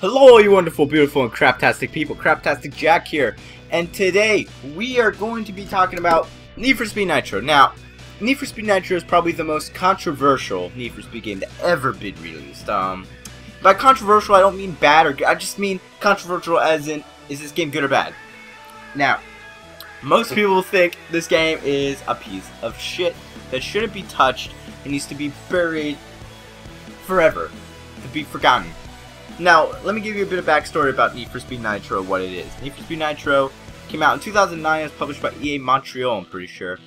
Hello, you wonderful, beautiful, and craptastic people. CraptasticJack here, and today we are going to be talking about Need for Speed Nitro. Now, Need for Speed Nitro is probably the most controversial Need for Speed game to ever be released. By controversial, I don't mean bad or good. I just mean controversial as in, is this game good or bad? Now, most people think this game is a piece of shit that shouldn't be touched and needs to be buried forever, to be forgotten. Now, let me give you a bit of backstory about Need for Speed Nitro, what it is. Need for Speed Nitro came out in 2009, it was published by EA Montreal, I'm pretty sure.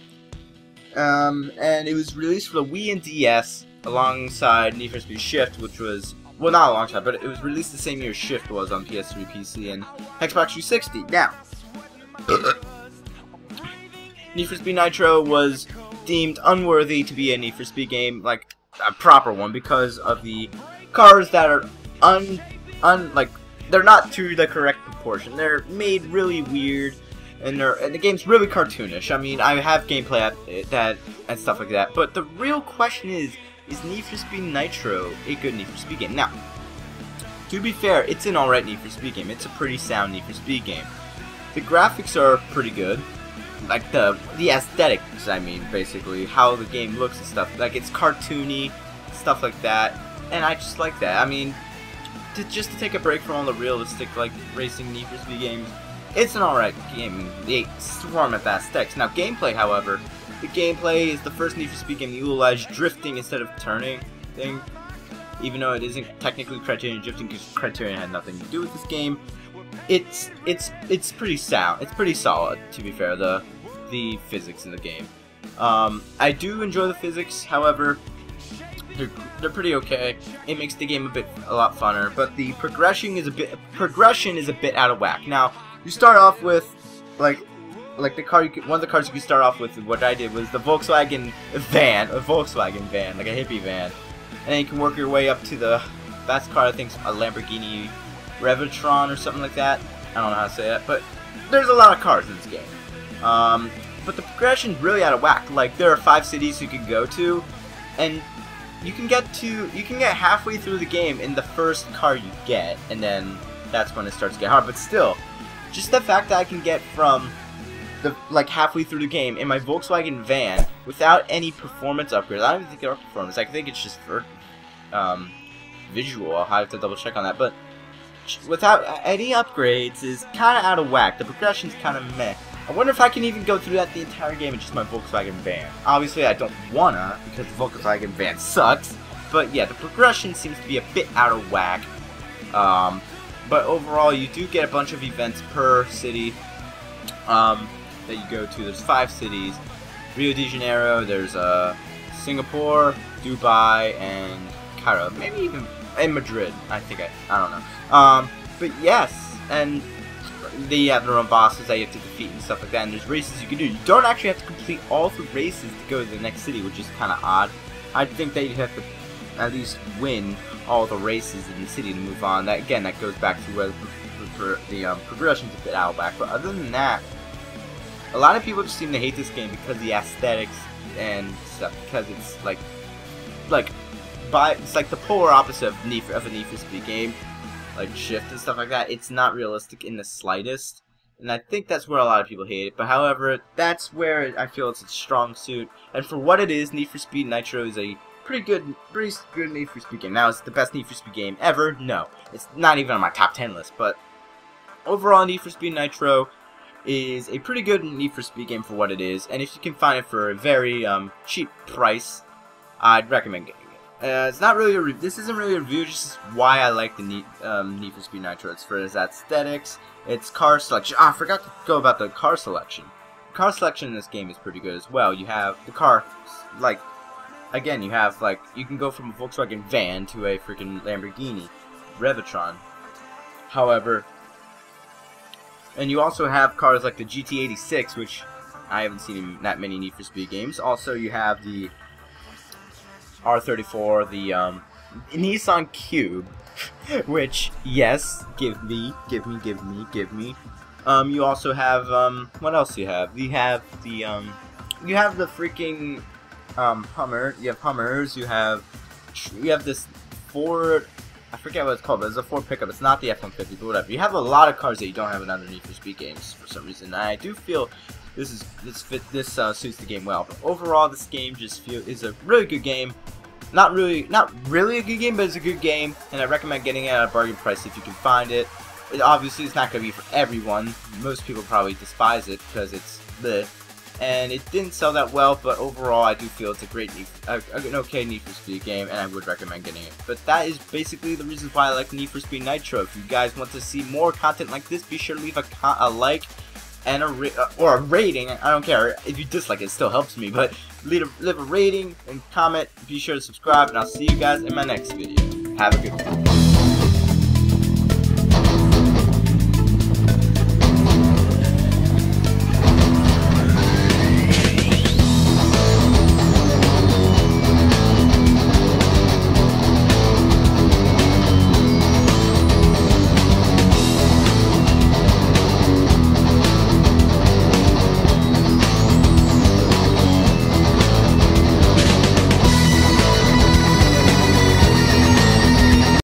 And it was released for the Wii and DS alongside Need for Speed Shift, which was, well, not alongside, but it was released the same year Shift was on PS3, PC, and Xbox 360. Now, Need for Speed Nitro was deemed unworthy to be a Need for Speed game, like a proper one, because of the cars that are like they're not to the correct proportion. They're made really weird, and the game's really cartoonish. I mean, I have gameplay at that and stuff like that. But the real question is Need for Speed Nitro a good Need for Speed game? Now, to be fair, it's an alright Need for Speed game. It's a pretty sound Need for Speed game. The graphics are pretty good. Like the aesthetics, I mean, basically how the game looks and stuff. Like it's cartoony, stuff like that, and I just like that. I mean, just to take a break from all the realistic like racing Need for Speed games, it's an alright game. They swarm at aesthetics. Now, gameplay, however, the gameplay is the first Need for Speed game that utilized drifting instead of turning thing. Even though it isn't technically Criterion drifting, because Criterion had nothing to do with this game. It's pretty sound. It's pretty solid, to be fair. The physics in the game. I do enjoy the physics. However, they're pretty okay. It makes the game a lot funner. But the progression is a bit out of whack. Now, you start off with like the car. One of the cars you can start off with. What I did was the Volkswagen van, like a hippie van, and then you can work your way up to the best car. I think a Lamborghini Revitron or something like that. I don't know how to say that, but there's a lot of cars in this game. But the progression's really out of whack. Like, there are 5 cities you can go to, and you can get halfway through the game in the first car you get, and then that's when it starts to get hard. But still, just the fact that I can get from halfway through the game in my Volkswagen van without any performance upgrades. I don't even think there are performance. I think it's just for visual. I'll have to double check on that, but without any upgrades is kind of out of whack. The progression's kind of meh. I wonder if I can even go through that the entire game in just my Volkswagen van. Obviously, I don't wanna, because the Volkswagen van sucks. But yeah, the progression seems to be a bit out of whack. But overall, you do get a bunch of events per city that you go to. There's 5 cities: Rio de Janeiro, there's Singapore, Dubai, and Cairo. Maybe even in Madrid. I don't know. But yes, and they have their own bosses that you have to defeat and stuff like that, and there's races you can do. You don't actually have to complete all the races to go to the next city, which is kind of odd. I think that you have to at least win all the races in the city to move on. That goes back to where the progression's a bit out of whack. But other than that, a lot of people just seem to hate this game because of the aesthetics and stuff, because it's it's like the polar opposite of a Need for Speed game, like Shift and stuff like that. It's not realistic in the slightest, and I think that's where a lot of people hate it. But however, that's where I feel it's a strong suit. And for what it is, Need for Speed Nitro is a pretty good Need for Speed game. Now, is it the best Need for Speed game ever? No, it's not even on my top 10 list. But overall, Need for Speed Nitro is a pretty good Need for Speed game for what it is. And if you can find it for a very cheap price, I'd recommend getting it. It's not really this isn't really a review, just why I like the Need for Speed Nitro. It's for its aesthetics, its car selection. I forgot to go about the car selection. The car selection in this game is pretty good as well. You have the car, again, you can go from a Volkswagen van to a freaking Lamborghini Revitron. However, and you also have cars like the GT86, which I haven't seen in that many Need for Speed games. Also, you have the R34, the Nissan Cube, which, yes, give me. You also have what else do you have? You have the freaking Hummer. You have Hummers. You have this Ford I forget what it's called, but it's a Ford pickup. It's not the F-150, but whatever. You have a lot of cars that you don't have in other Need for Speed games for some reason. And I do feel this suits the game well. But overall, this game is a really good game. Not really a good game, but it's a good game, and I recommend getting it at a bargain price if you can find it. Obviously, it's not going to be for everyone. Most people probably despise it because it's bleh. And it didn't sell that well, but overall I do feel it's a great, an okay Need for Speed game, and I would recommend getting it. But that is basically the reasons why I like Need for Speed Nitro. If you guys want to see more content like this, be sure to leave a like and or a rating. I don't care if you dislike it, it still helps me. But leave a rating and comment. Be sure to subscribe, and I'll see you guys in my next video. Have a good one.